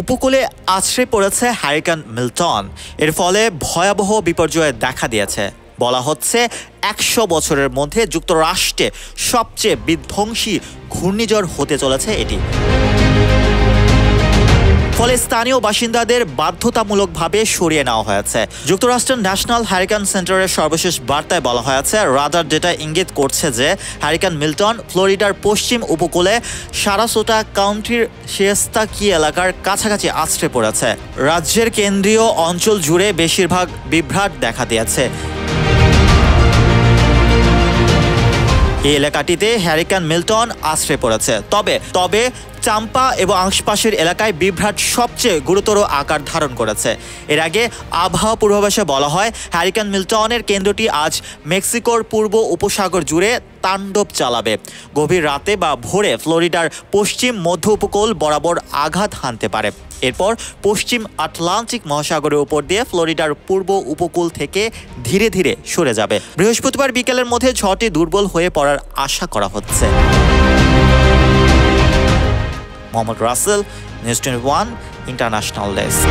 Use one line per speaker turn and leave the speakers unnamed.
উপকূলে আছড়ে পড়েছে হারিকেন মিল্টন। এর ফলে ভয়াবহ বিপর্যয় দেখা দিয়েছে। বলা হচ্ছে ১০০ বছরের মধ্যে যুক্তরাষ্ট্রে সবচেয়ে বিধ্বংসী ঘূর্ণিঝড় হতে চলেছে এটি। ফলে স্থানীয় বাসিন্দাদের বাধ্যতামূলকভাবে সরিয়ে নেওয়া হয়েছে। যুক্তরাষ্ট্রের ন্যাশনাল হারিকেন সেন্টারের সর্বশেষ বার্তায় বলা হয়েছে, রাডার ডেটা ইঙ্গিত করছে যে হারিকেন মিল্টন ফ্লোরিডার পশ্চিম উপকূলে সারাসোটা কাউন্টির সিয়েস্তা কি এলাকার কাছাকাছি আছড়ে পড়েছে। রাজ্যের কেন্দ্রীয় অঞ্চল জুড়ে বেশিরভাগ বিভ্রাট দেখা দিয়েছে। এই এলাকাটিতে হারিকেন মিল্টন আছড়ে পড়েছে। তবে চাম্পা এবং আশপাশের এলাকায় বিভ্রাট সবচেয়ে গুরুতর আকার ধারণ করেছে। এর আগে আবহাওয়া পূর্বাভাসে বলা হয়, হারিকেন মিল্টনের কেন্দ্রটি আজ মেক্সিকোর পূর্ব উপসাগর জুড়ে তাণ্ডব চালাবে। গভীর রাতে বা ভোরে ফ্লোরিডার পশ্চিম মধ্য উপকূল বরাবর আঘাত হানতে পারে। এরপর পশ্চিম আটলান্টিক মহাসাগরের উপর দিয়ে ফ্লোরিডার পূর্ব উপকূল থেকে ধীরে ধীরে সরে যাবে। বৃহস্পতিবার বিকেলের মধ্যে ঝড়টি দুর্বল হয়ে পড়ার আশা করা হচ্ছে। Mohammad Rasel, news 21 international desk.